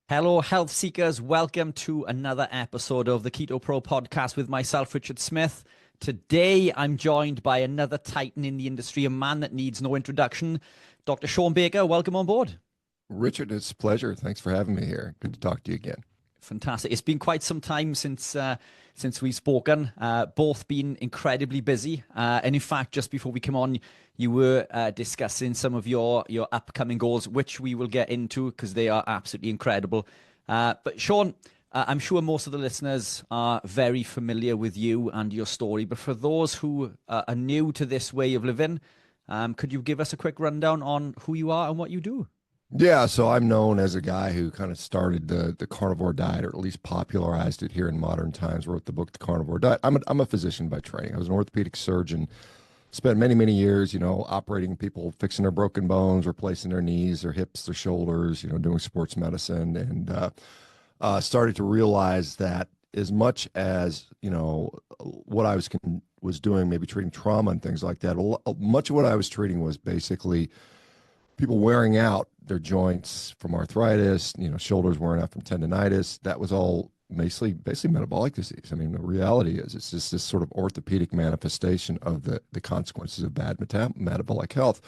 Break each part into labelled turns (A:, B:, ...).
A: Hello, health seekers. Welcome to another episode of the Keto Pro Podcast with myself, Richard Smith. Today, I'm joined by another titan in the industry, a man that needs no introduction, Dr. Shawn Baker. Welcome on board.
B: Richard, it's a pleasure. Thanks for having me here. Good to talk to you again.
A: Fantastic. It's been quite some time since we've spoken. Both been incredibly busy. And in fact, just before we come on, you were discussing some of your upcoming goals, which we will get into because they are absolutely incredible. But Shawn, I'm sure most of the listeners are very familiar with you and your story. But for those who are new to this way of living, could you give us a quick rundown on who you are and what you do?
B: Yeah, so I'm known as a guy who kind of started the carnivore diet, or at least popularized it here in modern times, wrote the book, The Carnivore Diet. I'm a physician by training. I was an orthopedic surgeon, spent many years, operating people, fixing their broken bones, replacing their knees, their hips, their shoulders, doing sports medicine, and started to realize that as much as, what I was doing, maybe treating trauma and things like that, much of what I was treating was basically people wearing out their joints from arthritis, shoulders wearing out from tendonitis. That was all basically metabolic disease. I mean, the reality is it's just this sort of orthopedic manifestation of the consequences of bad metabolic health.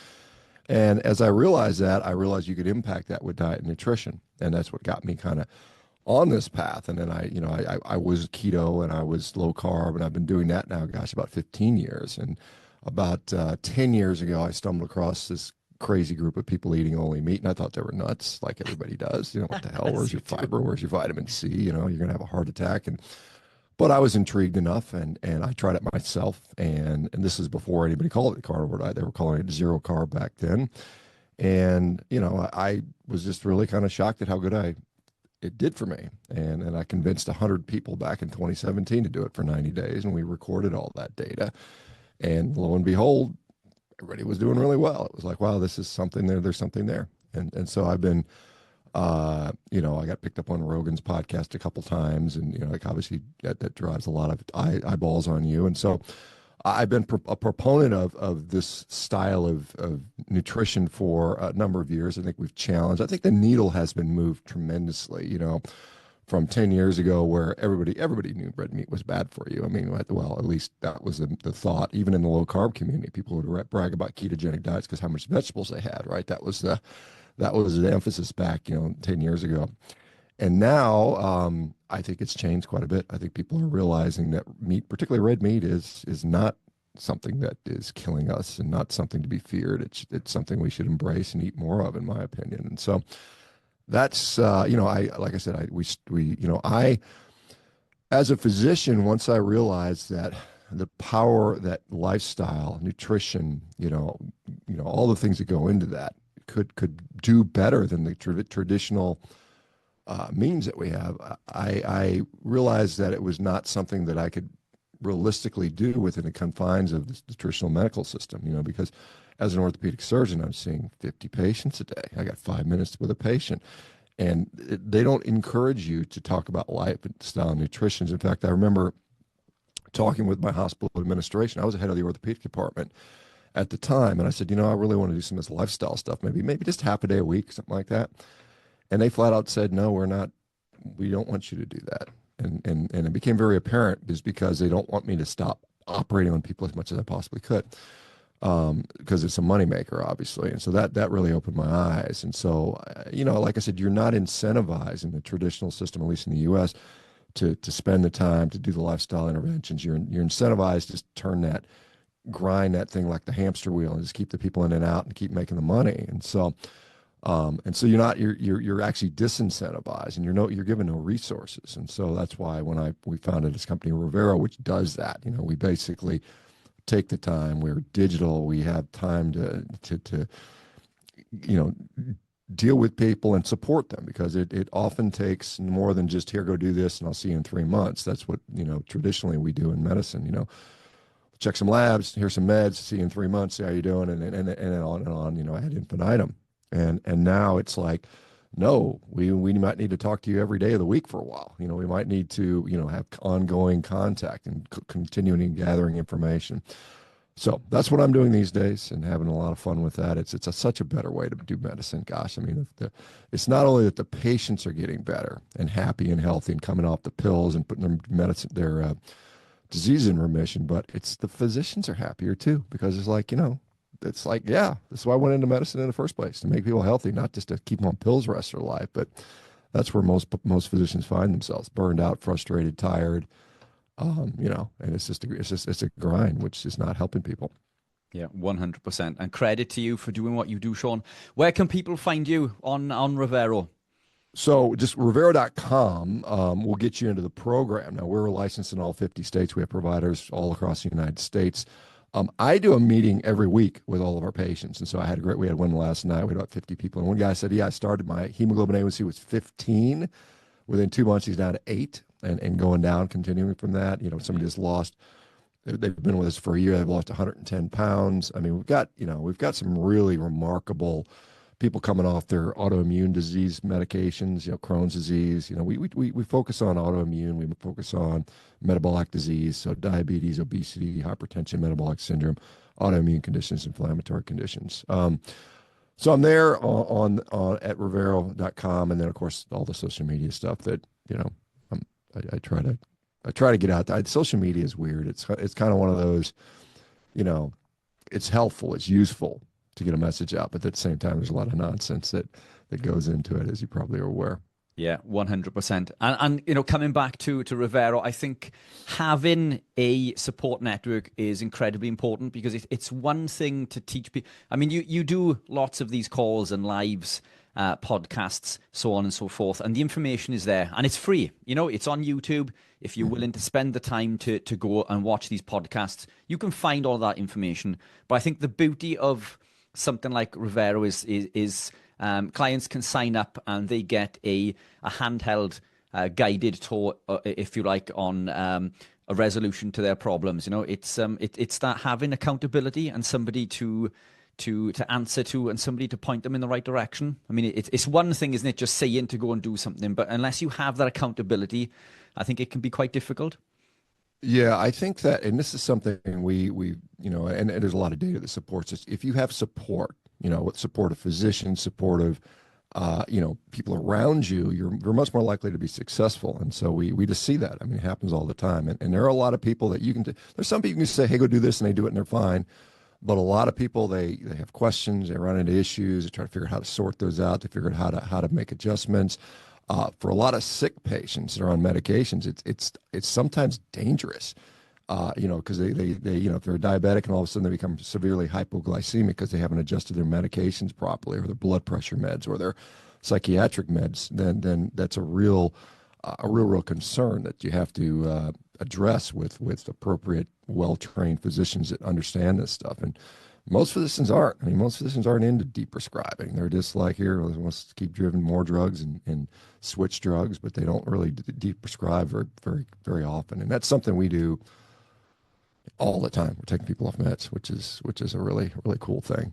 B: And as I realized you could impact that with diet and nutrition. And that's what got me kind of on this path. And then I was keto and I was low carb, and I've been doing that now, about 15 years. And about 10 years ago, I stumbled across this crazy group of people eating only meat, and I thought they were nuts, like everybody does. What the hell? Where's your fiber? Where's your vitamin C? You're gonna have a heart attack. But I was intrigued enough, and I tried it myself. And this is before anybody called it the carnivore diet. They were calling it zero carb back then. And I was just really kind of shocked at how good it did for me. And I convinced 100 people back in 2017 to do it for 90 days, and we recorded all that data. And lo and behold, everybody was doing really well. It was like, wow, this is something there. There's something there. And so I've been, I got picked up on Rogan's podcast a couple times, and, obviously that drives a lot of eyeballs on you. And so I've been a proponent of this style of nutrition for a number of years. I think we've challenged. I think the needle has been moved tremendously, from 10 years ago, where everybody knew red meat was bad for you. I mean, well, at least that was the thought. Even in the low carb community, people would brag about ketogenic diets because how much vegetables they had, right? That was the emphasis back, 10 years ago. And now I think it's changed quite a bit. I think people are realizing that meat, particularly red meat, is not something that is killing us and not something to be feared. It's something we should embrace and eat more of, in my opinion. And so that's, like I said, I, as a physician, once I realized that the power that lifestyle, nutrition, all the things that go into that could do better than the traditional means that we have, I realized that it was not something that I could realistically do within the confines of the traditional medical system, because as an orthopedic surgeon, I'm seeing 50 patients a day. I got 5 minutes with a patient, and they don't encourage you to talk about lifestyle and nutrition. In fact, I remember talking with my hospital administration. I was the head of the orthopedic department at the time, and I said, I really want to do some of this lifestyle stuff, maybe just half a day a week, something like that. And they flat out said, no, we don't want you to do that. And it became very apparent is because they don't want me to stop operating on people as much as I possibly could, because it's a moneymaker, obviously. And so that really opened my eyes. And so, like I said, you're not incentivized in the traditional system, at least in the U.S., to spend the time to do the lifestyle interventions. You're incentivized to grind that thing like the hamster wheel and just keep the people in and out and keep making the money. And so you're actually disincentivized, and you're given no resources. And so that's why when we founded this company, Rivera, which does that, we basically take the time. We're digital. We have time to deal with people and support them, because it often takes more than just, here, go do this and I'll see you in 3 months. That's what, traditionally we do in medicine, check some labs, here's some meds, see you in 3 months, see how you're doing, and on and on, ad infinitum. And now it's like, no, we might need to talk to you every day of the week for a while. We might need to, have ongoing contact and continuing gathering information. So that's what I'm doing these days and having a lot of fun with that. It's such a better way to do medicine. Gosh, I mean, it's not only that the patients are getting better and happy and healthy and coming off the pills and putting their disease in remission, but it's the physicians are happier too, because it's like, it's like, yeah, that's why I went into medicine in the first place, to make people healthy, not just to keep them on pills the rest of their life. But that's where most physicians find themselves: burned out, frustrated, tired. And it's a grind, which is not helping people.
A: Yeah, 100%. And credit to you for doing what you do, Shawn. Where can people find you on Rivero?
B: So just Rivero.com will get you into the program. Now, we're licensed in all 50 states. We have providers all across the United States. I do a meeting every week with all of our patients. And so we had one last night. We had about 50 people. And one guy said, I started, my hemoglobin A1C was 15. Within 2 months, he's down to 8 and going down, continuing from that. Somebody just lost, they've been with us for a year. They've lost 110 pounds. I mean, we've got some really remarkable people coming off their autoimmune disease medications, Crohn's disease. We focus on autoimmune. We focus on metabolic disease. So diabetes, obesity, hypertension, metabolic syndrome, autoimmune conditions, inflammatory conditions. So I'm there on at Rivero.com, and then of course all the social media stuff that I try to get out there. Social media is weird. It's kind of one of those, it's helpful, it's useful to get a message out, but at the same time there's a lot of nonsense that goes into it, as you probably are aware.
A: Yeah, 100%. And coming back to Rivero, I think having a support network is incredibly important, because it's one thing to teach people. I mean, you do lots of these calls and lives, podcasts, so on and so forth, and the information is there and it's free. It's on YouTube. If you're willing to spend the time to go and watch these podcasts, you can find all that information. But I think the beauty of something like Rivero is clients can sign up and they get a handheld guided tour, if you like, on a resolution to their problems. It's that having accountability and somebody to answer to and somebody to point them in the right direction. I mean, it's one thing, isn't it, just saying to go and do something, but unless you have that accountability, I think it can be quite difficult.
B: Yeah, I think that, and this is something we and there's a lot of data that supports this. If you have support, support of physicians, support of, people around you, you're much more likely to be successful. And so we just see that. I mean, it happens all the time. And there are a lot of people that there's some people you can say, hey, go do this, and they do it and they're fine. But a lot of people, they have questions, they run into issues, they try to figure out how to sort those out, they figure out how to make adjustments. For a lot of sick patients that are on medications, it's sometimes dangerous, because they if they're diabetic and all of a sudden they become severely hypoglycemic because they haven't adjusted their medications properly, or their blood pressure meds, or their psychiatric meds, then that's a real concern that you have to address with appropriate, well-trained physicians that understand this stuff. And most physicians aren't. I mean, most physicians aren't into deep prescribing. They're just like, here, let's keep giving more drugs and switch drugs, but they don't really deep prescribe very, very, very often. And that's something we do all the time. We're taking people off meds, which is a really, really cool thing.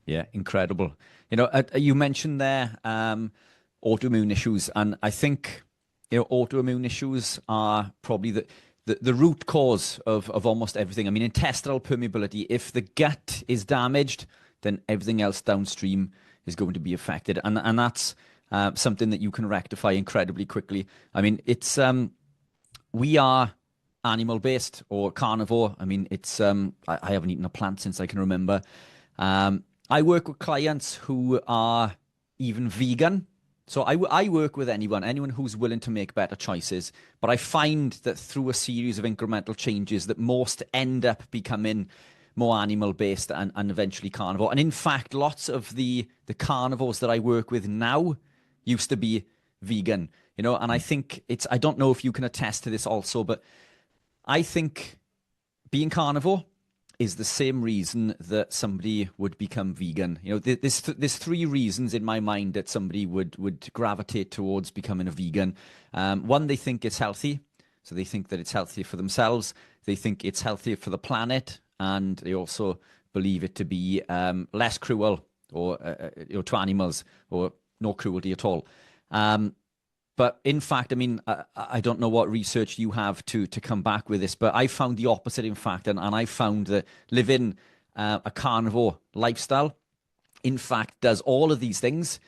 A: Yeah, incredible. You mentioned there autoimmune issues, and I think autoimmune issues are probably the root cause of almost everything. I mean, intestinal permeability, if the gut is damaged, then everything else downstream is going to be affected. And that's something that you can rectify incredibly quickly. I mean, it's we are animal-based or carnivore. I mean, it's I haven't eaten a plant since I can remember. I work with clients who are even vegan. So I work with anyone who's willing to make better choices. But I find that through a series of incremental changes that most end up becoming more animal-based and eventually carnivore. And in fact, lots of the carnivores that I work with now used to be vegan, and I think I don't know if you can attest to this also, but I think being carnivore is the same reason that somebody would become vegan. There's three reasons in my mind that somebody would gravitate towards becoming a vegan. One, they think it's healthy. So they think that it's healthier for themselves. They think it's healthier for the planet. And they also believe it to be less cruel or to animals, or no cruelty at all. But in fact, I mean, I don't know what research you have to come back with this, but I found the opposite, in fact, and I found that living a carnivore lifestyle, in fact, does all of these things,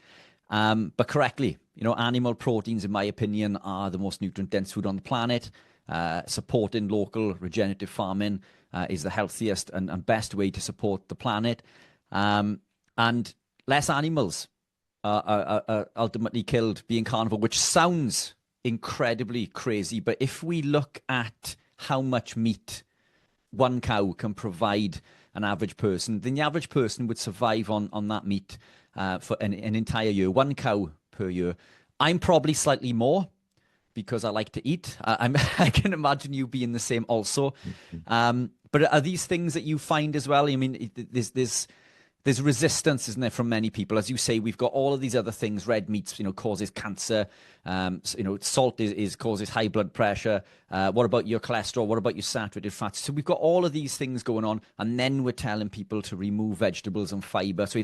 A: but correctly. You know, animal proteins, in my opinion, are the most nutrient-dense food on the planet. Supporting local regenerative farming is the healthiest and best way to support the planet. And less animals are ultimately killed being carnivore, which sounds incredibly crazy. But if we look at how much meat one cow can provide an average person, then the average person would survive on that meat for an entire year, one cow per year. I'm probably slightly more because I like to eat. I can imagine you being the same also. But are these things that you find as well? I mean, there's resistance, isn't there, from many people? As you say, we've got all of these other things. Red meat, causes cancer. Salt causes high blood pressure. What about your cholesterol? What about your saturated fats? So we've got all of these things going on, and then we're telling people to remove vegetables and fiber. So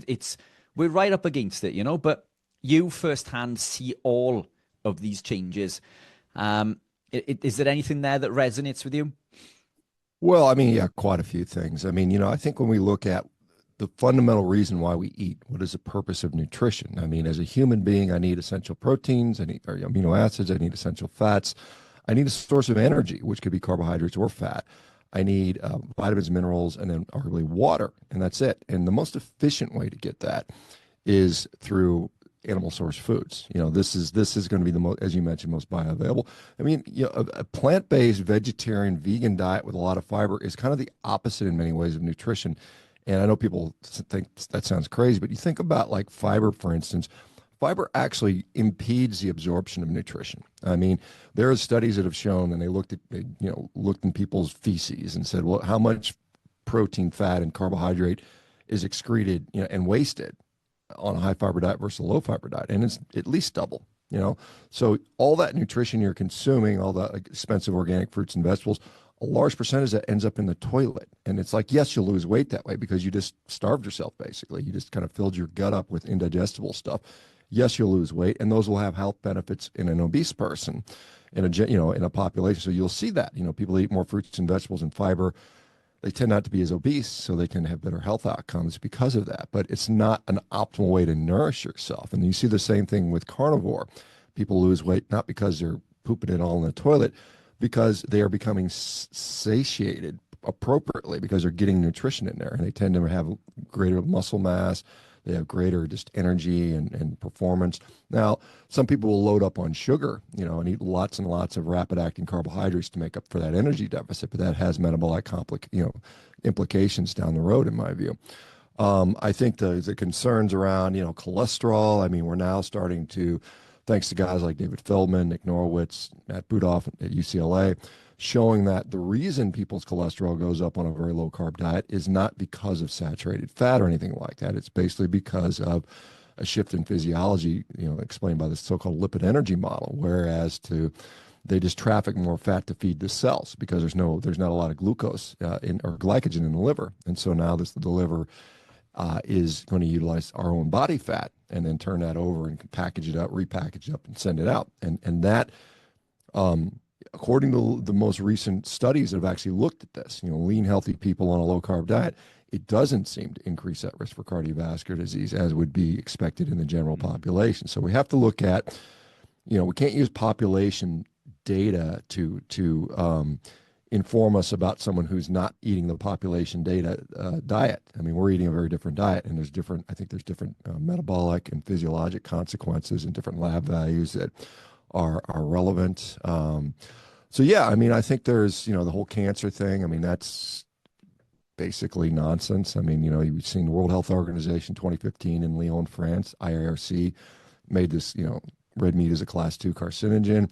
A: we're right up against it, But you firsthand see all of these changes. Is there anything there that resonates with you?
B: Well, I mean, yeah, quite a few things. I mean, I think when we look at the fundamental reason why we eat, what is the purpose of nutrition? I mean, as a human being, I need essential proteins, I need amino acids, I need essential fats, I need a source of energy, which could be carbohydrates or fat. I need vitamins, minerals, and then arguably water, and that's it. And the most efficient way to get that is through animal source foods. This is going to be the most, as you mentioned, most bioavailable. I mean, a plant-based vegetarian vegan diet with a lot of fiber is kind of the opposite in many ways of nutrition. And I know people think that sounds crazy, but you think about like fiber, for instance. Fiber actually impedes the absorption of nutrition. I mean, there are studies that have shown, and they looked in people's feces and said, well, how much protein, fat, and carbohydrate is excreted, and wasted on a high fiber diet versus a low fiber diet, and it's at least double. So all that nutrition you're consuming, all the expensive organic fruits and vegetables, a large percentage that ends up in the toilet. And it's like, yes, you'll lose weight that way because you just starved yourself, basically. You just kind of filled your gut up with indigestible stuff. Yes, you'll lose weight, and those will have health benefits in an obese person, in a population. So you'll see that, people eat more fruits and vegetables and fiber. They tend not to be as obese, so they can have better health outcomes because of that. But it's not an optimal way to nourish yourself. And you see the same thing with carnivore. People lose weight not because they're pooping it all in the toilet, because they are becoming satiated appropriately because they're getting nutrition in there. And they tend to have greater muscle mass. They have greater just energy and performance. Now, some people will load up on sugar, and eat lots and lots of rapid-acting carbohydrates to make up for that energy deficit, but that has metabolic implications down the road, in my view. I think the concerns around, cholesterol, I mean, we're now starting to, thanks to guys like David Feldman, Nick Norowitz, Matt Budoff at UCLA, showing that the reason people's cholesterol goes up on a very low-carb diet is not because of saturated fat or anything like that. It's basically because of a shift in physiology, explained by the so-called lipid energy model, whereas they just traffic more fat to feed the cells because there's not a lot of glucose or glycogen in the liver. And so now the liver is going to utilize our own body fat and then turn that over and package it up, repackage it up, and send it out. And that, according to the most recent studies that have actually looked at this, lean, healthy people on a low-carb diet, it doesn't seem to increase that risk for cardiovascular disease as would be expected in the general population. So we have to look at, we can't use population data to inform us about someone who's not eating the population diet. I mean, we're eating a very different diet, and I think there's different metabolic and physiologic consequences and different lab values that are relevant. So yeah, I mean, I think there's, the whole cancer thing. I mean, that's basically nonsense. I mean, you've seen the World Health Organization 2015 in Lyon, France, IARC made this, red meat is a class 2 carcinogen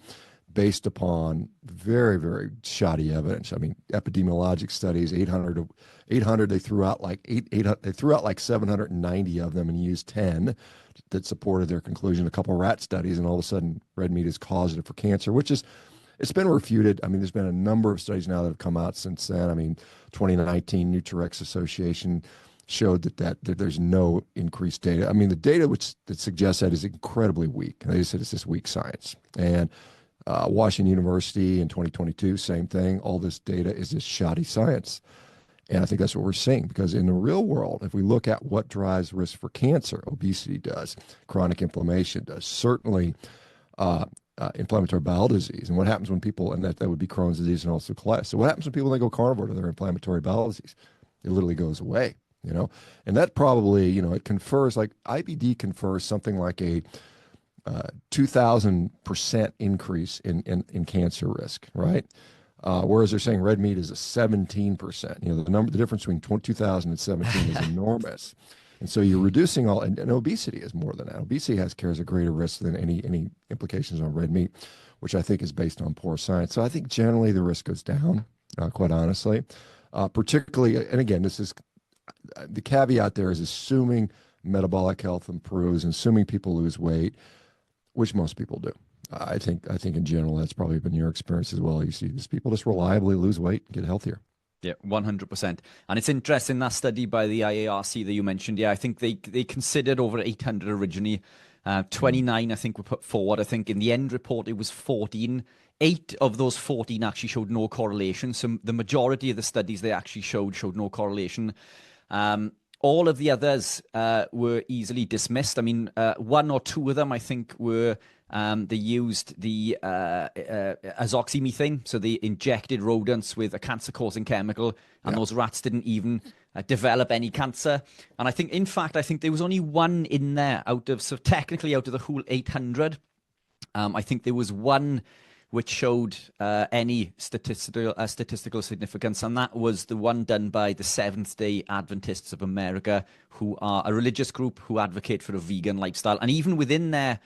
B: based upon very, very shoddy evidence. I mean, epidemiologic studies, 800, they threw out like 790 of them and used 10 that supported their conclusion, a couple of rat studies, and all of a sudden red meat is causative for cancer, it's been refuted. I mean, there's been a number of studies now that have come out since then. I mean, 2019 Nutrex Association showed that there's no increased data. I mean, the data that suggests that is incredibly weak. They said it's just weak science. And Washington University in 2022, same thing. All this data is just shoddy science. And I think that's what we're seeing, because in the real world, if we look at what drives risk for cancer, obesity does, chronic inflammation does, certainly inflammatory bowel disease. And what happens when people, and that would be Crohn's disease and also colitis. So what happens when people, they go carnivore to their inflammatory bowel disease? It literally goes away, you know? And that probably, you know, it confers, like IBD confers something like a 2,000% increase in cancer risk, right? Whereas they're saying red meat is a 17%. You know, the difference between 2000 and 17 is enormous. And so you're reducing all, and obesity is more than that. Obesity carries a greater risk than any implications on red meat, which I think is based on poor science. So I think generally the risk goes down, quite honestly. Particularly, and again, this is the caveat there is assuming metabolic health improves and assuming people lose weight, which most people do. I think in general that's probably been your experience as well. You see these people just reliably lose weight and get healthier.
A: Yeah, 100%. And it's interesting, that study by the IARC that you mentioned. Yeah, I think they considered over 800 originally. 29, I think, were put forward. I think in the end report, it was 14. 8 of those 14 actually showed no correlation. So the majority of the studies they actually showed no correlation. All of the others were easily dismissed. I mean, 1 or 2 of them, I think, were they used the azoxymethane. So they injected rodents with a cancer-causing chemical, and those rats didn't even develop any cancer. And I think, in fact, there was only 1 in there technically out of the whole 800. I think there was 1 which showed any statistical significance, and that was the one done by the Seventh-day Adventists of America, who are a religious group who advocate for a vegan lifestyle. And even within their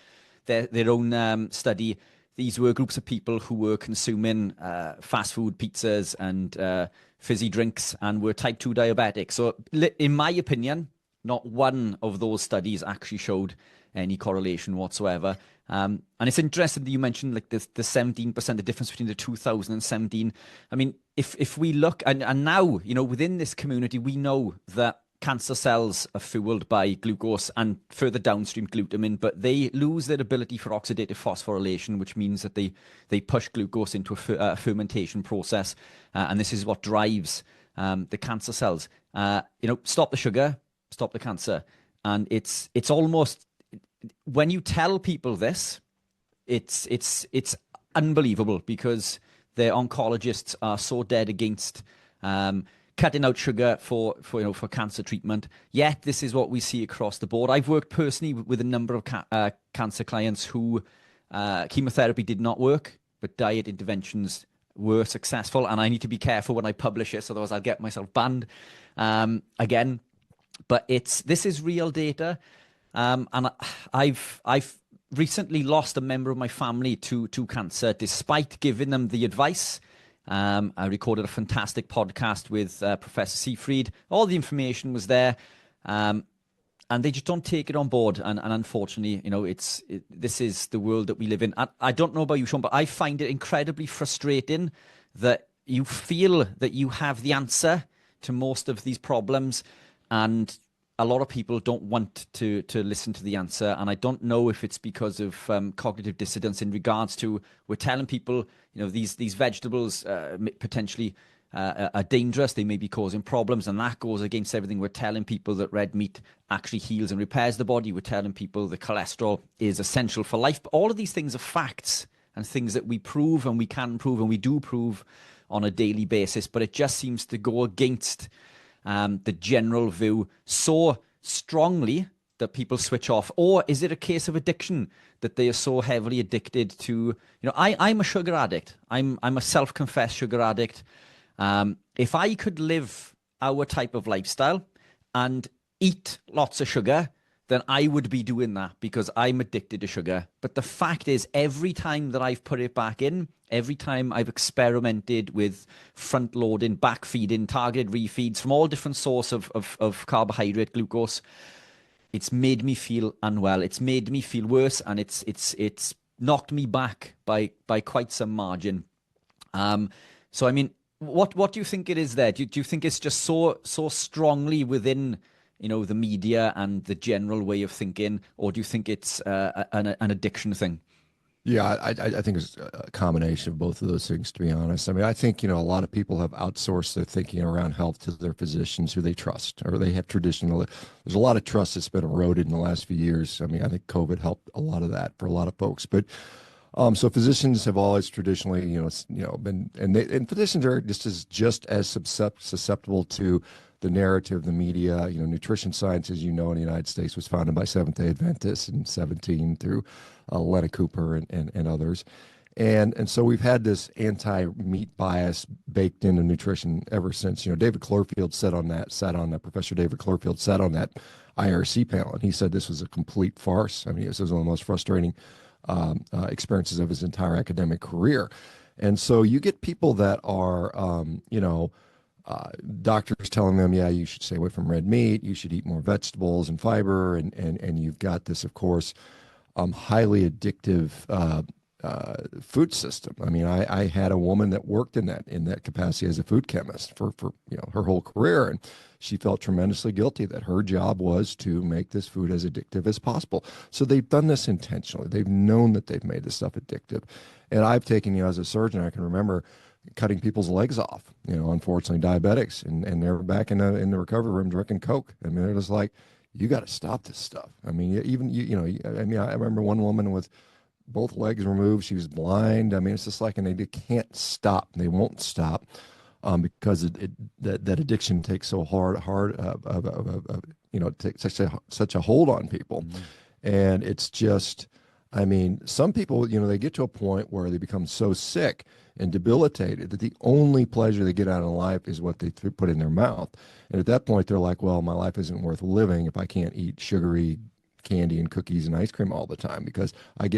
A: own study, these were groups of people who were consuming fast food, pizzas, and fizzy drinks, and were type 2 diabetic. So in my opinion, not 1 of those studies actually showed any correlation whatsoever. And it's interesting that you mentioned like the 17%, the difference between the 2017. I mean, if we look, and now, you know, within this community, we know that cancer cells are fueled by glucose and further downstream glutamine, but they lose their ability for oxidative phosphorylation, which means that they push glucose into a fermentation process. And this is what drives the cancer cells. You know, stop the sugar, stop the cancer. And it's almost, when you tell people this, it's unbelievable, because their oncologists are so dead against cutting out sugar for cancer treatment. Yet this is what we see across the board. I've worked personally with a number of cancer clients who chemotherapy did not work, but diet interventions were successful. And I need to be careful when I publish this, otherwise I'll get myself banned again. But this is real data. And I've recently lost a member of my family to cancer, despite giving them the advice. I recorded a fantastic podcast with Professor Seafried. All the information was there, and they just don't take it on board. And unfortunately, you know, this is the world that we live in. I don't know about you, Shawn, but I find it incredibly frustrating that you feel that you have the answer to most of these problems, and a lot of people don't want to listen to the answer. And I don't know if it's because of cognitive dissonance in regards to, we're telling people, you know, these vegetables potentially are dangerous. They may be causing problems. And that goes against everything. We're telling people that red meat actually heals and repairs the body. We're telling people that cholesterol is essential for life. But all of these things are facts and things that we prove, and we can prove, and we do prove on a daily basis. But it just seems to go against the general view so strongly that people switch off. Or is it a case of addiction, that they are so heavily addicted to, you know, I'm a sugar addict. I'm a self-confessed sugar addict. If I could live our type of lifestyle and eat lots of sugar, then I would be doing that, because I'm addicted to sugar. But the fact is, every time that I've put it back in, every time I've experimented with front loading, back feeding, targeted refeeds from all different sources of carbohydrate, glucose, it's made me feel unwell. It's made me feel worse, and it's knocked me back by quite some margin. So I mean, what do you think it is there? Do you think it's just so strongly within the media and the general way of thinking, or do you think it's an addiction thing?
B: Yeah, I think it's a combination of both of those things, to be honest. I mean, I think, a lot of people have outsourced their thinking around health to their physicians who they trust, or they have traditional. There's a lot of trust that's been eroded in the last few years. I mean, I think COVID helped a lot of that for a lot of folks. But so physicians have always traditionally, been, and physicians are just as susceptible to the narrative, the media. Nutrition science, as in the United States, was founded by Seventh-day Adventists in 17 through Lenna Cooper and others. And so we've had this anti-meat bias baked into nutrition ever since. David Clearfield Professor David Clearfield sat on that IRC panel, and he said this was a complete farce. I mean, this was one of the most frustrating experiences of his entire academic career. And so you get people that are, doctors telling them, yeah, you should stay away from red meat, you should eat more vegetables and fiber, and you've got this, of course, highly addictive food system. I mean, I had a woman that worked in that capacity as a food chemist for her whole career, and she felt tremendously guilty that her job was to make this food as addictive as possible. So they've done this intentionally. They've known that they've made this stuff addictive. And I've taken, as a surgeon, I can remember cutting people's legs off, unfortunately diabetics, and they're back in the recovery room drinking Coke. I mean, it was like, you got to stop this stuff. I mean, I remember one woman with both legs removed. She was blind. I mean, it's just like, and they can't stop. They won't stop because that addiction takes so hard, takes such a hold on people. Mm-hmm. And it's just, I mean, some people, they get to a point where they become so sick and debilitated that the only pleasure they get out of life is what they put in their mouth. And at that point, they're like, well, my life isn't worth living if I can't eat sugary candy and cookies and ice cream all the time, because I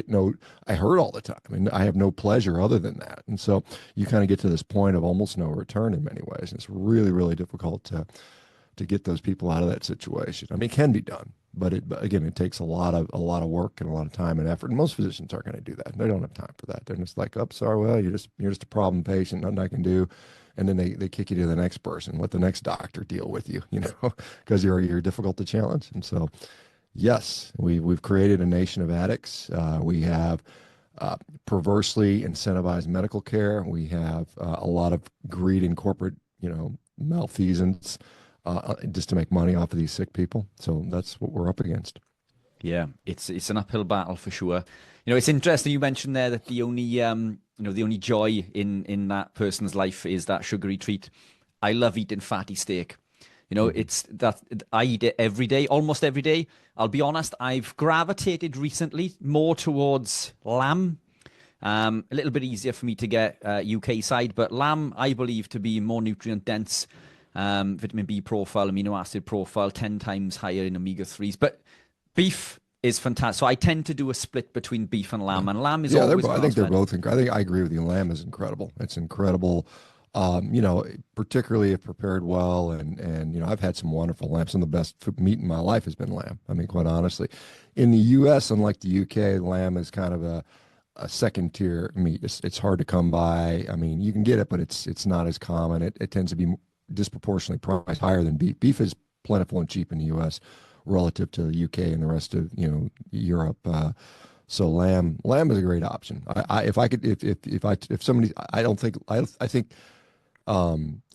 B: hurt all the time and I have no pleasure other than that. And so you kind of get to this point of almost no return in many ways. And it's really, really difficult to get those people out of that situation. I mean, it can be done, but again, it takes a lot of work and a lot of time and effort. And most physicians aren't going to do that. They don't have time for that. They're just like, oh, sorry, well, you're just a problem patient, nothing I can do. And then they kick you to the next person, let the next doctor deal with you, because you're difficult to challenge. And so, yes, we've created a nation of addicts. We have perversely incentivized medical care. We have a lot of greed in corporate, malfeasance, just to make money off of these sick people. So that's what we're up against.
A: Yeah, it's an uphill battle for sure. It's interesting you mentioned there that the only the only joy in that person's life is that sugary treat. I love eating fatty steak. It's that I eat it every day, almost every day. I'll be honest, I've gravitated recently more towards lamb. A little bit easier for me to get UK side, but lamb I believe to be more nutrient dense. Vitamin B profile, amino acid profile, 10 times higher in omega-3s. But beef is fantastic. So I tend to do a split between beef and lamb, and lamb is always
B: I think they're both incredible. I think I agree with you. Lamb is incredible. It's incredible, particularly if prepared well. And I've had some wonderful lamb. Some of the best meat in my life has been lamb. I mean, quite honestly. In the U.S., unlike the U.K., lamb is kind of a second tier meat. It's hard to come by. I mean, you can get it, but it's not as common. It tends to be disproportionately priced higher than beef. Beef is plentiful and cheap in the U.S. relative to the UK and the rest of Europe. So lamb is a great option. I think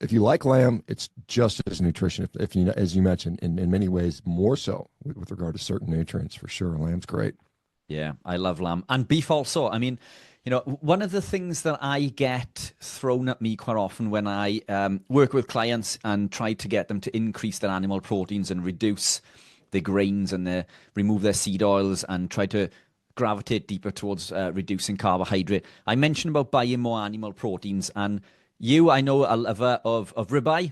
B: if you like lamb, it's just as nutritious. If you, as you mentioned, in many ways more so with regard to certain nutrients for sure. Lamb's great.
A: Yeah, I love lamb and beef also. I mean, one of the things that I get thrown at me quite often when I work with clients and try to get them to increase their animal proteins and reduce the grains and remove their seed oils and try to gravitate deeper towards reducing carbohydrate. I mentioned about buying more animal proteins, and I know, a lover of ribeye.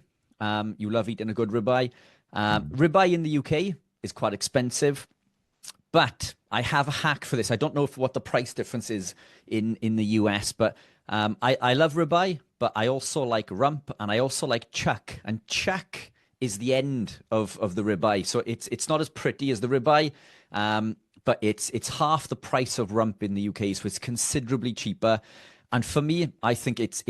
A: You love eating a good ribeye. Ribeye in the UK is quite expensive. But I have a hack for this. I don't know what the price difference is in the US, but I love ribeye, but I also like rump and I also like chuck. And chuck is the end of the ribeye. So it's not as pretty as the ribeye, but it's half the price of rump in the UK, so it's considerably cheaper. And for me, I think it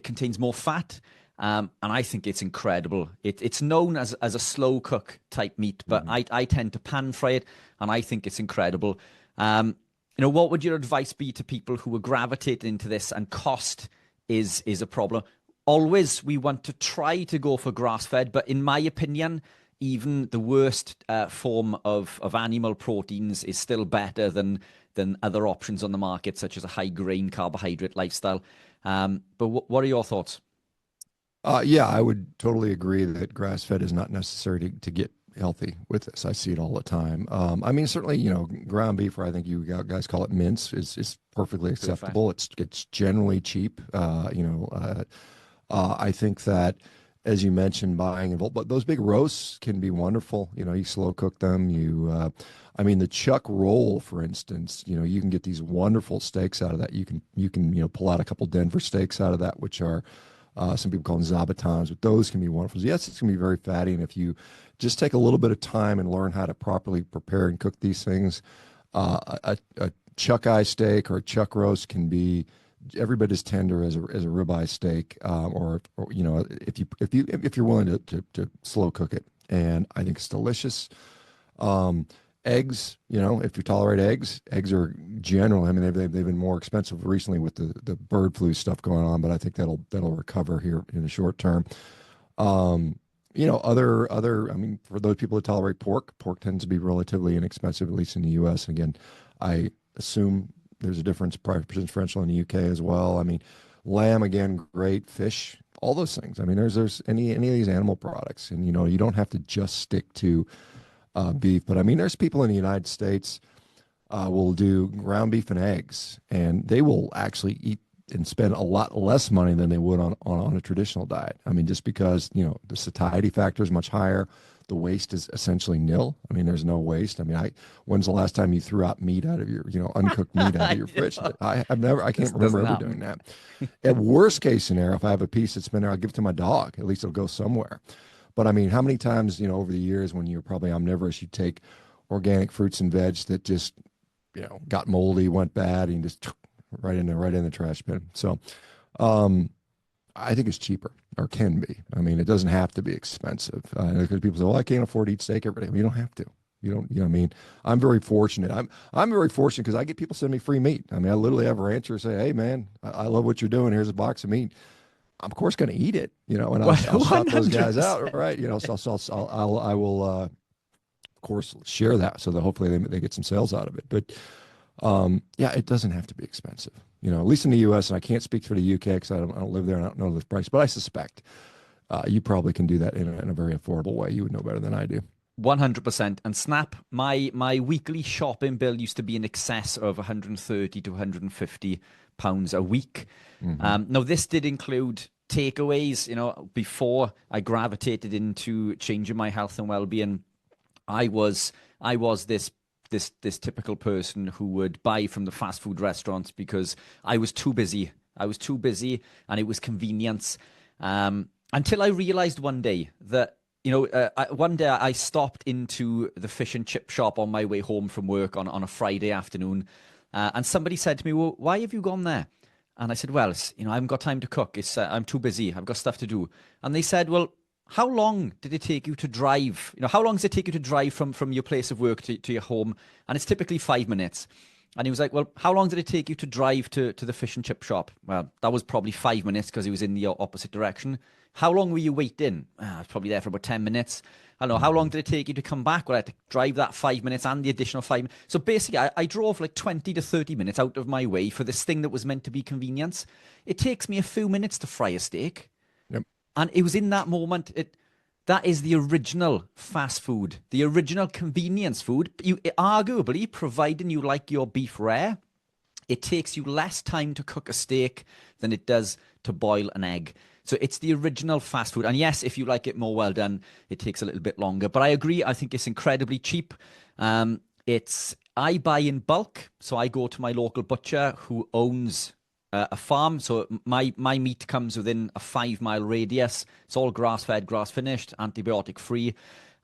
A: contains more fat. And I think it's incredible. It's known as a slow cook type meat, but I tend to pan fry it, and I think it's incredible. What would your advice be to people who are gravitating into this and cost is a problem? Always, we want to try to go for grass-fed, but in my opinion, even the worst form of animal proteins is still better than other options on the market, such as a high-grain carbohydrate lifestyle. But what are your thoughts?
B: Yeah, I would totally agree that grass-fed is not necessary to get healthy with this. I see it all the time. I mean, certainly, ground beef, or I think you guys call it mince, is perfectly acceptable. It's generally cheap. I think that, as you mentioned, buying involved, but those big roasts can be wonderful. You slow cook them. The chuck roll, for instance, you can get these wonderful steaks out of that. You can pull out a couple Denver steaks out of that, which are some people call them zabatons, but those can be wonderful. Yes, it's going to be very fatty, and if you just take a little bit of time and learn how to properly prepare and cook these things, a chuck eye steak or a chuck roast can be every bit as tender as a ribeye steak, or if you're willing to slow cook it, and I think it's delicious. Eggs, if you tolerate eggs are generally, I mean, they've been more expensive recently with the bird flu stuff going on, but I think that'll recover here in the short term. Other, I mean, for those people that tolerate pork tends to be relatively inexpensive, at least in the U.S. And again, I assume there's a difference price differential in the UK as well. I mean, lamb, again, great. Fish, all those things. I mean, there's any of these animal products, and you don't have to just stick to beef. But I mean, there's people in the United States will do ground beef and eggs, and they will actually eat and spend a lot less money than they would on a traditional diet. I mean, just because the satiety factor is much higher. The waste is essentially nil. I mean, there's no waste. I mean, when's the last time you threw out meat out of your, uncooked meat out of your fridge? I can't remember ever doing that. At worst case scenario, if I have a piece that's been there, I'll give it to my dog. At least it'll go somewhere. But I mean, how many times, over the years when you're probably omnivorous, you take organic fruits and veg that just, got moldy, went bad, and you just right in the trash bin. So, I think it's cheaper, or can be. I mean, it doesn't have to be expensive. Because people say, "Well, I can't afford to eat steak every day." Well, you don't have to. You don't. I mean, I'm very fortunate. I'm very fortunate because I get people send me free meat. I mean, I literally have a rancher say, "Hey, man, I love what you're doing. Here's a box of meat." I'm of course going to eat it, and I'll shout those guys out, right? So I will, of course, share that so that hopefully they get some sales out of it. But yeah, it doesn't have to be expensive. At least in the U.S., and I can't speak for the U.K. because I don't live there and I don't know the price, but I suspect you probably can do that in a very affordable way. You would know better than I do.
A: 100%. And Snap, my weekly shopping bill used to be in excess of 130 to 150 pounds a week. Mm-hmm. Now, this did include takeaways. Before I gravitated into changing my health and well-being, I was this typical person who would buy from the fast food restaurants because I was too busy. And it was convenience. Until I realized one day that, one day I stopped into the fish and chip shop on my way home from work on a Friday afternoon. And somebody said to me, "Well, why have you gone there?" And I said, "Well, I haven't got time to cook. I'm too busy. I've got stuff to do." And they said, "Well, how long did it take you to drive? How long does it take you to drive from your place of work to your home?" And it's typically 5 minutes. And he was like, "Well, how long did it take you to drive to the fish and chip shop?" Well, that was probably 5 minutes because he was in the opposite direction. "How long were you waiting?" I was probably there for about 10 minutes. I don't know. "How long did it take you to come back?" Well, I had to drive that 5 minutes and the additional 5 minutes. So basically, I drove like 20 to 30 minutes out of my way for this thing that was meant to be convenience. It takes me a few minutes to fry a steak.
B: Yep.
A: And it was in that moment, that is the original fast food, the original convenience food. Arguably, providing you like your beef rare, it takes you less time to cook a steak than it does to boil an egg. So it's the original fast food. And yes, if you like it more well done, it takes a little bit longer. But I agree. I think it's incredibly cheap. I buy in bulk. So I go to my local butcher who owns a farm. So my meat comes within a 5-mile radius. It's all grass-fed, grass-finished, antibiotic-free.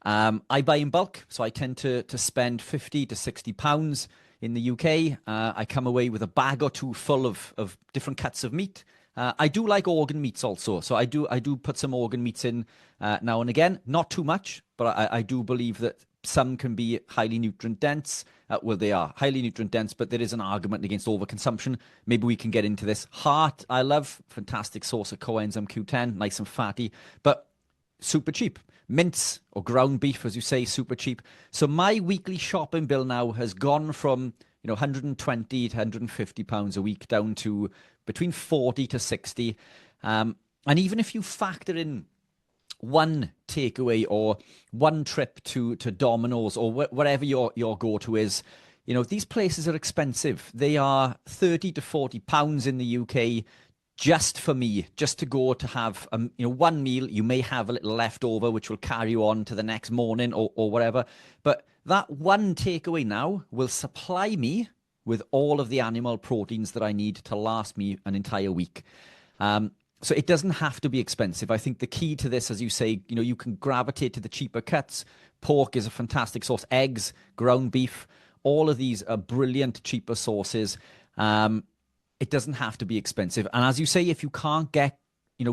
A: I buy in bulk. So I tend to spend 50 to 60 pounds in the UK. I come away with a bag or two full of different cuts of meat. I do like organ meats also. So I do put some organ meats in now and again. Not too much, but I do believe that some can be highly nutrient dense. Well, they are highly nutrient dense, but there is an argument against overconsumption. Maybe we can get into this. Heart, I love. Fantastic source of coenzyme Q10, nice and fatty, but super cheap. Mince or ground beef, as you say, super cheap. So my weekly shopping bill now has gone from 120 to 150 pounds a week down to between 40 to 60. And even if you factor in one takeaway or one trip to Domino's or whatever your go-to is, these places are expensive. They are 30 to 40 pounds in the UK just for me, just to go to have one meal. You may have a little leftover, which will carry you on to the next morning or whatever. But that one takeaway now will supply me with all of the animal proteins that I need to last me an entire week. So it doesn't have to be expensive. I think the key to this, as you say, you can gravitate to the cheaper cuts. Pork is a fantastic source. Eggs, ground beef, all of these are brilliant, cheaper sources. It doesn't have to be expensive. And as you say, if you can't get,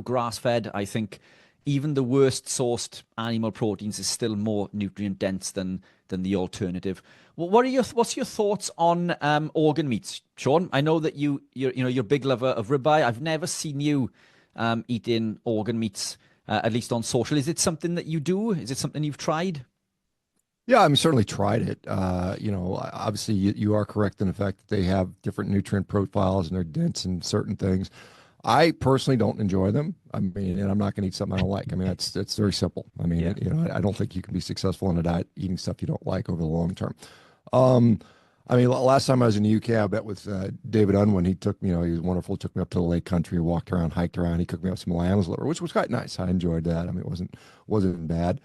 A: grass-fed, I think even the worst sourced animal proteins is still more nutrient dense than the alternative. Well, what's your thoughts on organ meats, Shawn? I know that you're a big lover of ribeye. I've never seen you eating organ meats, at least on social. Is it something that you do? Is it something you've tried?
B: Yeah, I mean, certainly tried it. Obviously you are correct in the fact that they have different nutrient profiles and they're dense in certain things. I personally don't enjoy them. I mean, and I'm not going to eat something I don't like. I mean, that's very simple. I mean, I don't think you can be successful in a diet eating stuff you don't like over the long term. I mean, last time I was in the UK, I bet with David Unwin, he took me, he was wonderful. Took me up to the Lake Country, walked around, hiked around. He cooked me up some lamb's liver, which was quite nice. I enjoyed that. I mean, it wasn't bad.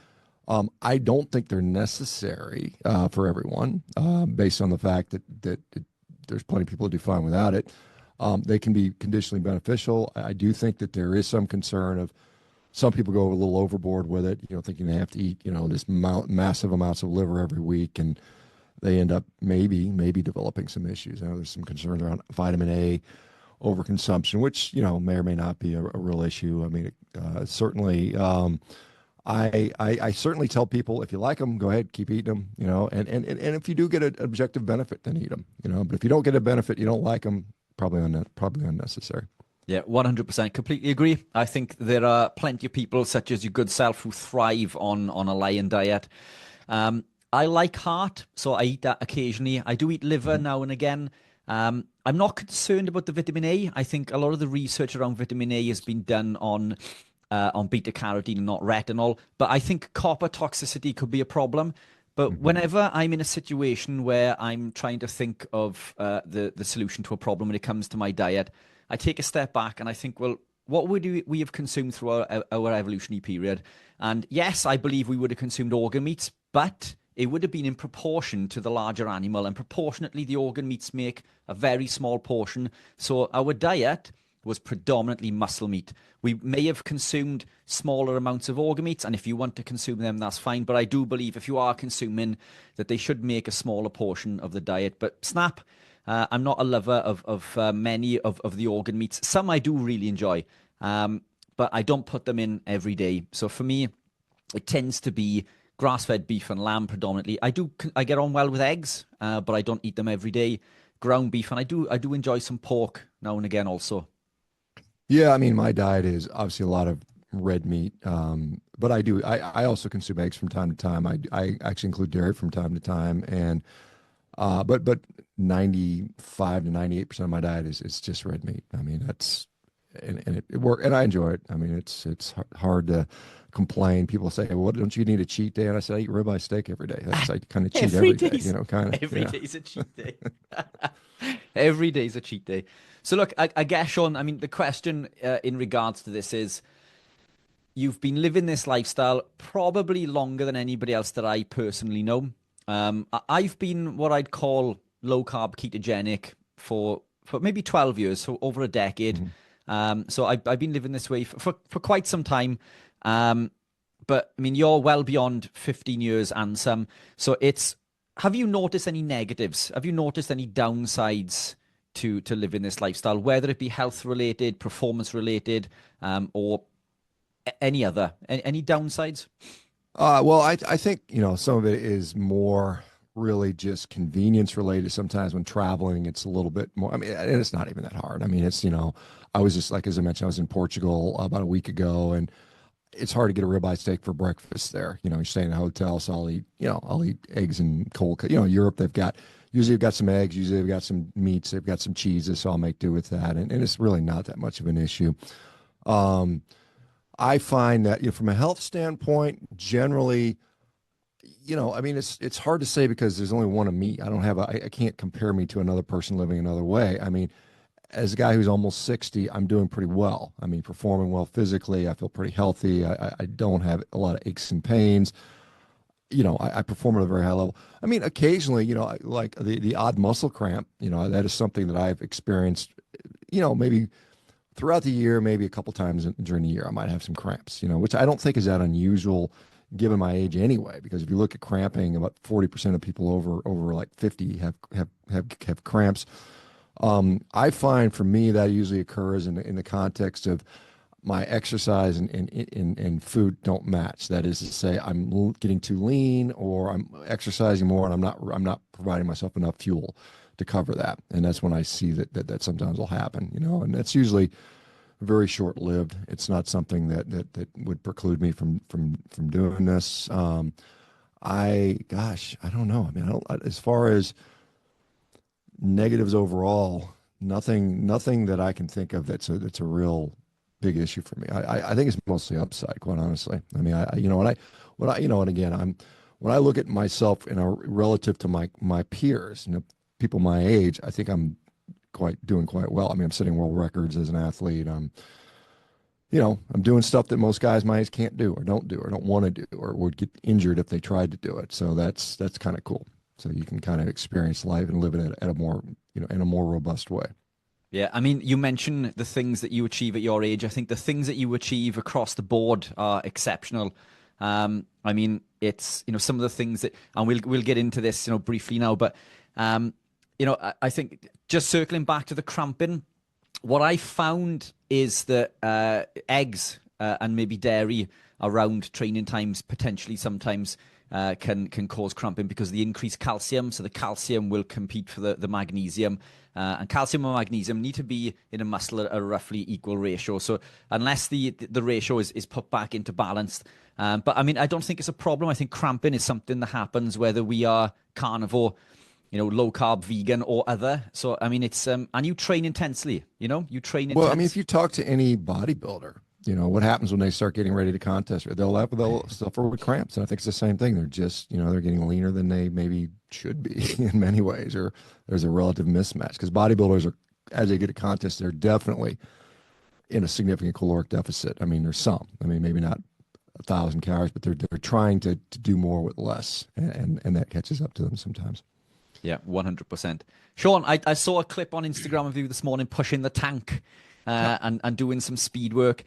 B: I don't think they're necessary for everyone, based on the fact that there's plenty of people who do fine without it. They can be conditionally beneficial. I do think that there is some concern of some people go a little overboard with it, thinking they have to eat, this massive amounts of liver every week, and they end up maybe developing some issues. I know there's some concerns around vitamin A overconsumption, which, may or may not be a real issue. I mean, certainly, I certainly tell people, if you like them, go ahead, keep eating them, and if you do get an objective benefit, then eat them, but if you don't get a benefit, you don't like them, probably unnecessary.
A: Yeah, 100%. Completely agree. I think there are plenty of people, such as your good self, who thrive on a lion diet. I like heart, so I eat that occasionally. I do eat liver now and again. I'm not concerned about the vitamin A. I think a lot of the research around vitamin A has been done on beta carotene and not retinol. But I think copper toxicity could be a problem. But whenever I'm in a situation where I'm trying to think of the solution to a problem when it comes to my diet, I take a step back and I think, well, what would we have consumed through our evolutionary period? And yes, I believe we would have consumed organ meats, but it would have been in proportion to the larger animal, and proportionately the organ meats make a very small portion. So our diet was predominantly muscle meat. We may have consumed smaller amounts of organ meats, and if you want to consume them, that's fine. But I do believe if you are consuming, that they should make a smaller portion of the diet. But snap, I'm not a lover of many of the organ meats. Some I do really enjoy, but I don't put them in every day. So for me, it tends to be grass-fed beef and lamb predominantly. I get on well with eggs, but I don't eat them every day. Ground beef, and I do enjoy some pork now and again also.
B: Yeah, I mean, my diet is obviously a lot of red meat, but I also consume eggs from time to time. I actually include dairy from time to time, and but 95 to 98% of my diet is just red meat. I mean, that's and it works, and I enjoy it. I mean, it's hard to complain. People say, "Well, don't you need a cheat day?" And I said, "I eat ribeye steak every day. I kind of cheat every day, kind of
A: every day's a cheat day." Every day's a cheat day. So look, I guess, Shawn, I mean, the question in regards to this is, you've been living this lifestyle probably longer than anybody else that I personally know. I've been what I'd call low-carb ketogenic for maybe 12 years, so over a decade. So I've been living this way for quite some time. But, I mean, you're well beyond 15 years and some. So have you noticed any negatives? Have you noticed any downsides to live in this lifestyle, whether it be health related, performance related, or any other, any downsides?
B: Well, I think, some of it is more really just convenience related. Sometimes when traveling, it's a little bit more, I mean, and it's not even that hard. I mean, it's, I was just like, as I mentioned, I was in Portugal about a week ago, and it's hard to get a ribeye steak for breakfast there. You're staying in a hotel, so I'll eat eggs and cold. Europe, usually they've got some eggs, usually they've got some meats, they've got some cheeses, so I'll make do with that. And it's really not that much of an issue. I find that, from a health standpoint, generally, I mean, it's hard to say because there's only one of me. I can't compare me to another person living another way. I mean, as a guy who's almost 60, I'm doing pretty well. I mean, performing well physically. I feel pretty healthy. I don't have a lot of aches and pains. I perform at a very high level. I mean, occasionally, like the odd muscle cramp, that is something that I've experienced, maybe throughout the year, maybe a couple times during the year, I might have some cramps, which I don't think is that unusual given my age anyway, because if you look at cramping, about 40% of people over like 50 have cramps. I find for me that usually occurs in the context of my exercise and food don't match. That is to say, I'm getting too lean, or I'm exercising more and I'm not providing myself enough fuel to cover that. And that's when I see that sometimes will happen, and that's usually very short-lived. It's not something that would preclude me from doing this. I don't know. I mean, as far as negatives overall, nothing that I can think of that's a real big issue for me. I think it's mostly upside, quite honestly. I mean, when I look at myself relative to my peers, people my age, I think I'm doing quite well. I mean, I'm setting world records as an athlete. I'm doing stuff that most guys my age can't do or don't want to do, or would get injured if they tried to do it. So that's kind of cool. So you can kind of experience life and live it at a more, in a more robust way.
A: Yeah, I mean, you mentioned the things that you achieve at your age. I think the things that you achieve across the board are exceptional. I mean, it's, some of the things that, and we'll get into this, briefly now, but, I think just circling back to the cramping, what I found is that eggs and maybe dairy around training times potentially sometimes can cause cramping because of the increased calcium. So the calcium will compete for the magnesium. And calcium and magnesium need to be in a muscle at a roughly equal ratio. So unless the ratio is put back into balance. But I mean, I don't think it's a problem. I think cramping is something that happens whether we are carnivore, low carb, vegan, or other. So, I mean, it's, and you train intensely, you train intensely.
B: Well, I mean, if you talk to any bodybuilder, what happens when they start getting ready to contest, they'll suffer with cramps. And I think it's the same thing. They're just, they're getting leaner than they maybe should be in many ways, or there's a relative mismatch because bodybuilders as they get to contest, they're definitely in a significant caloric deficit. I mean, there's some, maybe not 1,000 calories, but they're trying to do more with less, and that catches up to them sometimes.
A: Yeah, 100%. Shawn, I saw a clip on Instagram of you this morning pushing the tank and doing some speed work.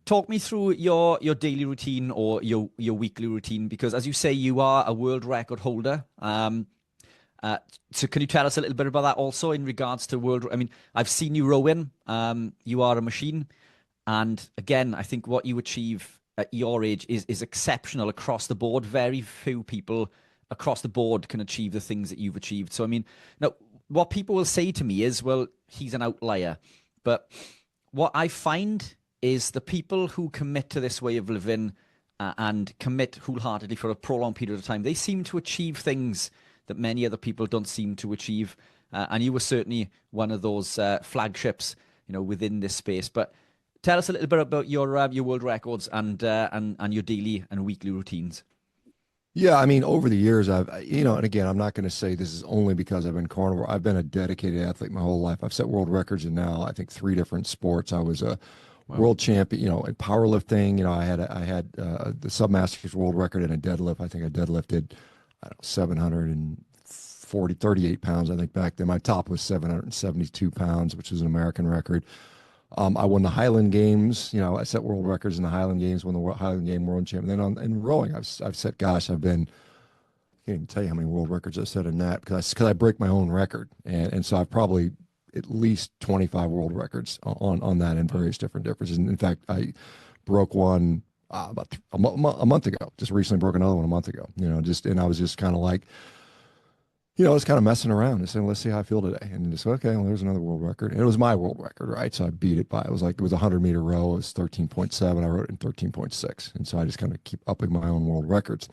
A: Talk me through your daily routine or your weekly routine, because as you say, you are a world record holder. So can you tell us a little bit about that also in regards to I've seen you rowing. You are a machine. And again, I think what you achieve at your age is exceptional across the board. Very few people across the board can achieve the things that you've achieved. So, I mean, now what people will say to me is, well, he's an outlier. But what I find is the people who commit to this way of living and commit wholeheartedly for a prolonged period of time, they seem to achieve things that many other people don't seem to achieve. And you were certainly one of those flagships, within this space. But tell us a little bit about your world records and your daily and weekly routines.
B: Yeah, I mean, over the years, and again, I'm not going to say this is only because I've been carnivore. I've been a dedicated athlete my whole life. I've set world records in now, I think, 3 different sports. I was a world champion, in powerlifting. I had the submasters world record in a deadlift. I think I deadlifted, 38 pounds, I think, back then. My top was 772 pounds, which is an American record. I won the Highland Games. I set world records in the Highland Games, won the Highland Game world champion. Then in rowing, I've set, I can't even tell you how many world records I've set in that because I break my own record. And so I've probably at least 25 world records on that in various different differences. And in fact, I broke one about a month ago, just recently broke another one a month ago, and I was just kind of like, I was kind of messing around and saying, let's see how I feel today. And just, okay, well, there's another world record. And it was my world record, right? So I beat it by, it was a 100-meter row. It was 13.7. I wrote it in 13.6. And so I just kind of keep upping my own world records.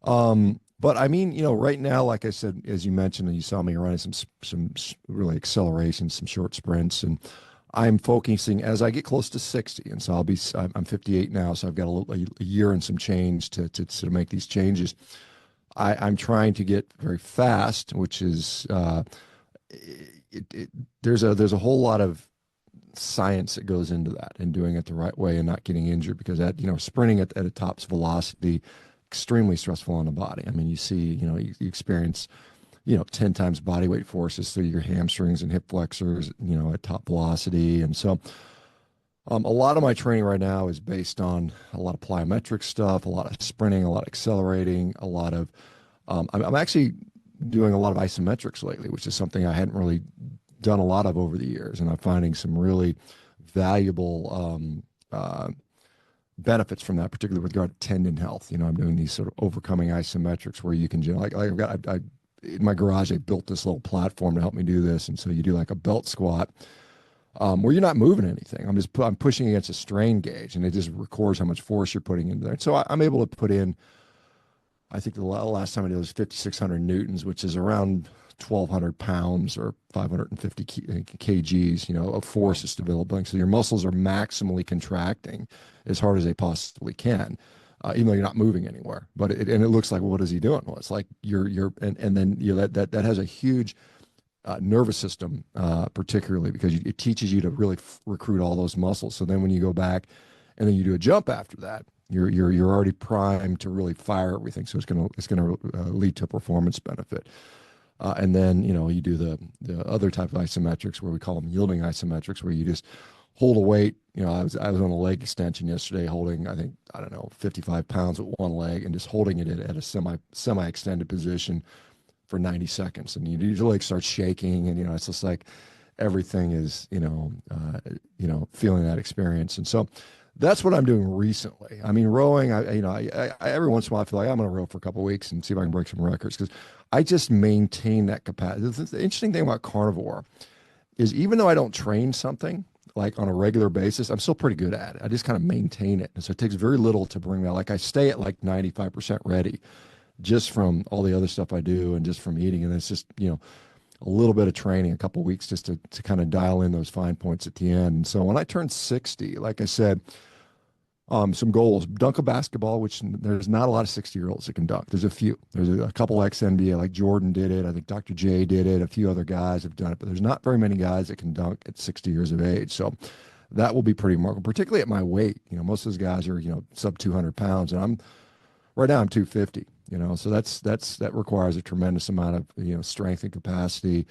B: But I mean, right now, like I said, as you mentioned, and you saw me running some really acceleration, some short sprints, and I'm focusing as I get close to 60. And so I'm 58 now. So I've got a year and some change to make these changes. I'm trying to get very fast, which is there's a whole lot of science that goes into that and doing it the right way and not getting injured, because that sprinting at a top velocity, extremely stressful on the body. I mean, you see, you experience 10 times body weight forces through your hamstrings and hip flexors, at top velocity. And so a lot of my training right now is based on a lot of plyometric stuff, a lot of sprinting, a lot of accelerating, a lot of, I'm actually doing a lot of isometrics lately, which is something I hadn't really done a lot of over the years. And I'm finding some really valuable benefits from that, particularly with regard to tendon health. I'm doing these sort of overcoming isometrics where you can, in my garage, I built this little platform to help me do this. And so you do like a belt squat, where you're not moving anything. I'm pushing against a strain gauge, and it just records how much force you're putting into there. So I'm able to put in, I think the last time I did was 5,600 newtons, which is around 1,200 pounds or 550 kgs, of force is developing. So your muscles are maximally contracting as hard as they possibly can, even though you're not moving anywhere. But it looks like, well, what is he doing? Well, it's like and then that has a huge nervous system, particularly because it teaches you to really recruit all those muscles. So then when you go back and then you do a jump after that, you're already primed to really fire everything. So it's gonna lead to a performance benefit. And then you do the other type of isometrics, where we call them yielding isometrics, where you just hold a weight. I was on a leg extension yesterday, holding, I think, 55 pounds with one leg, and just holding it at a semi extended position for 90 seconds. And your leg starts shaking, and it's just like everything is feeling that experience. And so that's what I'm doing recently. I mean, rowing, I every once in a while I feel like I'm going to row for a couple of weeks and see if I can break some records, because I just maintain that capacity. The interesting thing about carnivore is, even though I don't train something like on a regular basis, I'm still pretty good at it. I just kind of maintain it. And so it takes very little to bring that. Like, I stay at like 95% ready just from all the other stuff I do and just from eating. And it's just, a little bit of training, a couple of weeks, just to kind of dial in those fine points at the end. And so when I turned 60, like I said, some goals: dunk a basketball, which there's not a lot of 60-year-olds that can dunk. There's a few. There's a couple ex-NBA, like Jordan did it. I think Dr. J did it. A few other guys have done it, but there's not very many guys that can dunk at 60 years of age. So that will be pretty remarkable, particularly at my weight. Most of those guys are, sub 200 pounds, and right now I'm 250. So that requires a tremendous amount of strength and capacity.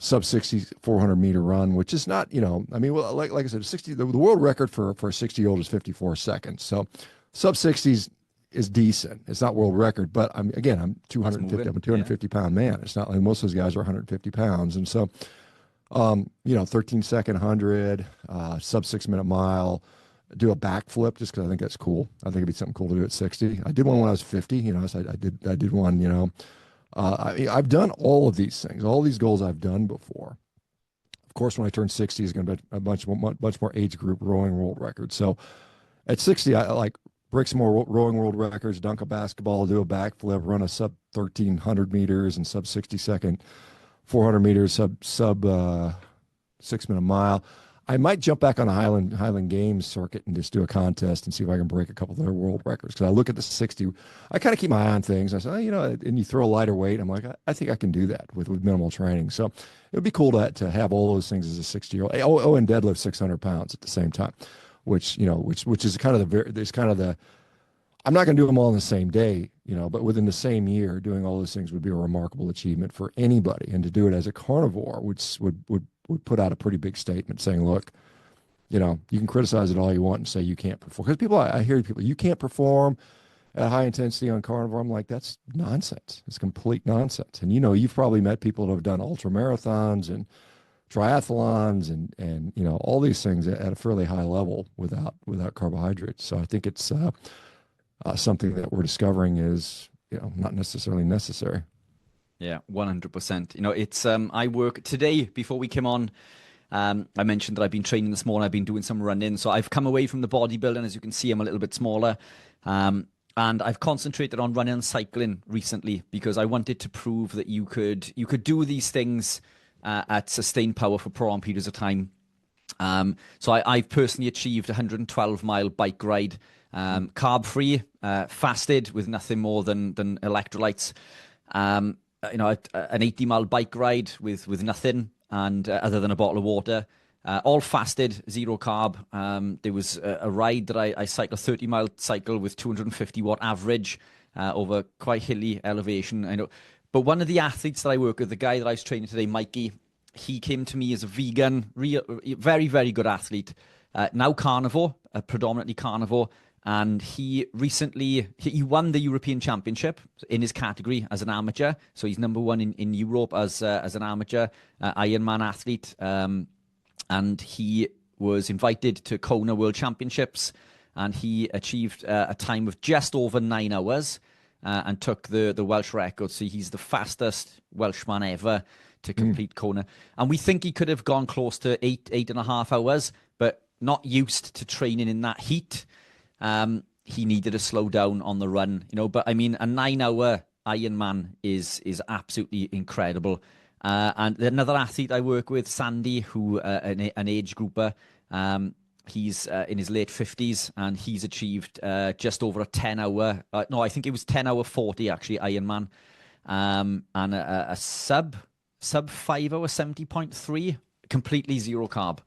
B: Sub 60 400-meter run, which is not, well, like I said, 60. The world record for a 60-year-old is 54 seconds. So sub 60s is decent. It's not world record, but I'm 250. I'm a 250-pound man. It's not like most of those guys are 150 pounds. And so 13-second 100, sub 6-minute mile. Do a backflip, just because I think that's cool. I think it'd be something cool to do at 60. I did one when I was 50. So I did one. I've done all of these things, all these goals I've done before. Of course, when I turn 60, is going to be a much more age group rowing world record. So at 60, I like break some more rowing world records, dunk a basketball, do a backflip, run a sub 1300 meters and sub 60-second 400 meters, sub 6-minute mile. I might jump back on a Highland Games circuit and just do a contest and see if I can break a couple of their world records. Because I look at the 60, I kind of keep my eye on things. I say, and you throw a lighter weight. I'm like, I think I can do that with minimal training. So it would be cool to have all those things as a 60-year-old. Oh, and deadlift 600 pounds at the same time, which is kind of I'm not going to do them all in the same day, but within the same year, doing all those things would be a remarkable achievement for anybody. And to do it as a carnivore would put out a pretty big statement saying, look, you can criticize it all you want and say you can't perform. Because I hear people, you can't perform at high intensity on carnivore. I'm like, that's nonsense. It's complete nonsense. And you've probably met people that have done ultra marathons and triathlons and all these things at a fairly high level without carbohydrates. So I think it's something that we're discovering is not necessarily necessary.
A: Yeah, 100%. It's I work today before we came on. I mentioned that I've been training this morning. I've been doing some running, so I've come away from the bodybuilding. As you can see, I'm a little bit smaller, and I've concentrated on running and cycling recently because I wanted to prove that you could do these things at sustained power for prolonged periods of time. So I've personally achieved a 112-mile bike ride, carb-free, fasted with nothing more than electrolytes. An 80-mile bike ride with nothing and other than a bottle of water. All fasted, zero carb. There was a ride that I cycled, a 30-mile cycle with 250-watt average over quite hilly elevation. I know. But one of the athletes that I work with, the guy that I was training today, Mikey, he came to me as a vegan, very, very good athlete. Now carnivore, predominantly carnivore. And he recently, he won the European Championship in his category as an amateur. So he's number one in Europe as an amateur Ironman athlete. And he was invited to Kona World Championships. And he achieved a time of just over 9 hours and took the Welsh record. So he's the fastest Welshman ever to complete Kona. And we think he could have gone close to 8.5 hours, but not used to training in that heat. He needed to slow down on the run, but I mean, a 9-hour Ironman is absolutely incredible. And another athlete I work with, Sandy, who, an age grouper, he's in his late 50s and he's achieved just over a 10-hour, no, I think it was 10-hour 40 actually, Ironman, and a sub 5 hour 70.3, completely zero carb.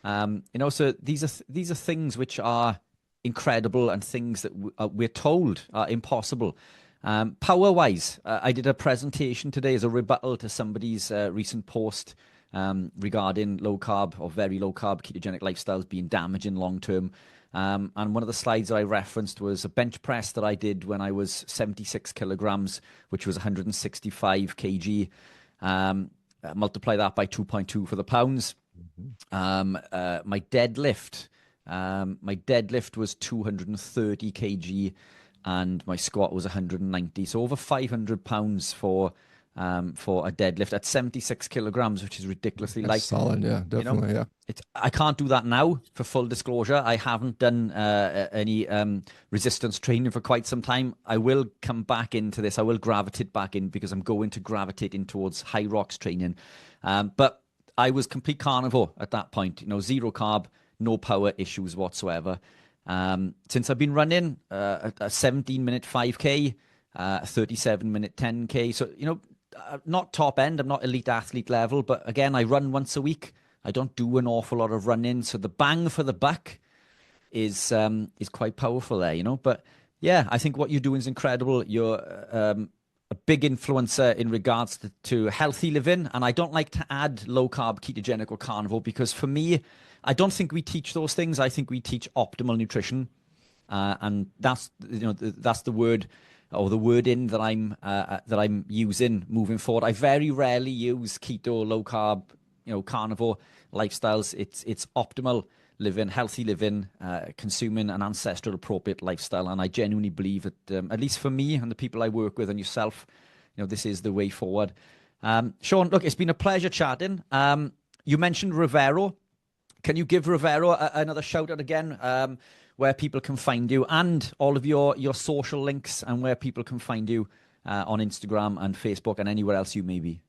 A: So these are things which are incredible and things that we're told are impossible. Power wise, I did a presentation today as a rebuttal to somebody's recent post regarding low carb or very low carb ketogenic lifestyles being damaging long term. And one of the slides that I referenced was a bench press that I did when I was 76 kilograms, which was 165 kg. Multiply that by 2.2 for the pounds. My deadlift was 230 kg and my squat was 190. So over 500 pounds for a deadlift at 76 kilograms, which is ridiculously light.
B: Solid, yeah, definitely, yeah.
A: I can't do that now, for full disclosure. I haven't done any resistance training for quite some time. I will come back into this. I will gravitate back in because I'm going to gravitate in towards high rocks training. But I was complete carnivore at that point, zero carb, no power issues whatsoever. Since I've been running a 17-minute 5K, a 37-minute 10K. So, not top end. I'm not elite athlete level. But again, I run once a week. I don't do an awful lot of running. So the bang for the buck is quite powerful there, But yeah, I think what you're doing is incredible. You're a big influencer in regards to healthy living. And I don't like to add low carb, ketogenic or carnivore because for me, I don't think we teach those things. I think we teach optimal nutrition. And that's the word or the wording that I'm using moving forward. I very rarely use keto, low carb, carnivore lifestyles. It's optimal living, healthy living, consuming an ancestral appropriate lifestyle. And I genuinely believe that, at least for me and the people I work with and yourself, this is the way forward. Shawn, look, it's been a pleasure chatting. You mentioned Rivero. Can you give Rivero another shout out again, where people can find you and all of your social links and where people can find you on Instagram and Facebook and anywhere else you may be?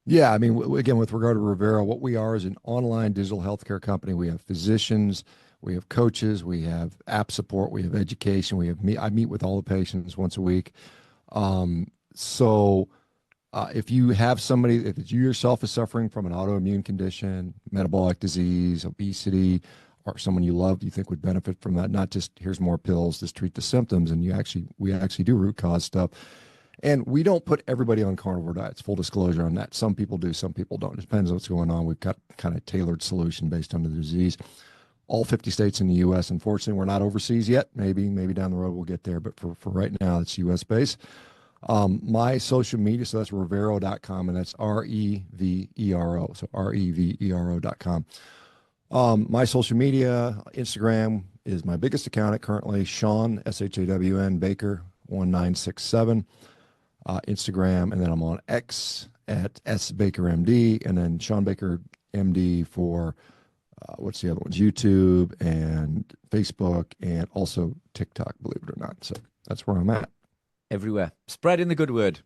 B: Yeah, I mean, again, with regard to Rivero, what we are is an online digital healthcare company. We have physicians, we have coaches, we have app support, we have education, we have I meet with all the patients once a week. If you have somebody, if you yourself is suffering from an autoimmune condition, metabolic disease, obesity, or someone you love you think would benefit from that, not just here's more pills, just treat the symptoms, and we actually do root cause stuff. And we don't put everybody on carnivore diets, full disclosure on that. Some people do, some people don't. It depends on what's going on. We've got kind of tailored solution based on the disease. All 50 states in the U.S. Unfortunately, we're not overseas yet. Maybe down the road we'll get there, but for right now, it's U.S. based. My social media, so that's Revero.com, and that's Revero, so Revero.com. My social media, Instagram is my biggest account currently, Shawn, Shawn Baker 1967, Instagram, and then I'm on X at SBakerMD, and then Shawn Baker MD for what's the other ones? YouTube and Facebook, and also TikTok, believe it or not. So that's where I'm at.
A: Everywhere. Spreading the good word.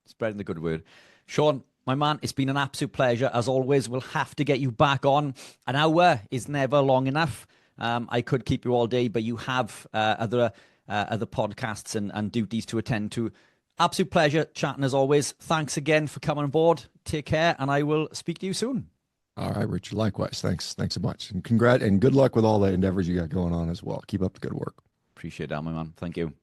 A: Spreading the good word. Shawn, my man, it's been an absolute pleasure. As always, we'll have to get you back on. An hour is never long enough. I could keep you all day, but you have other podcasts and duties to attend to. Absolute pleasure chatting as always. Thanks again for coming on board. Take care, and I will speak to you soon.
B: All right, Richard. Likewise. Thanks so much. And good luck with all the endeavors you got going on as well. Keep up the good work.
A: Appreciate that, my man. Thank you.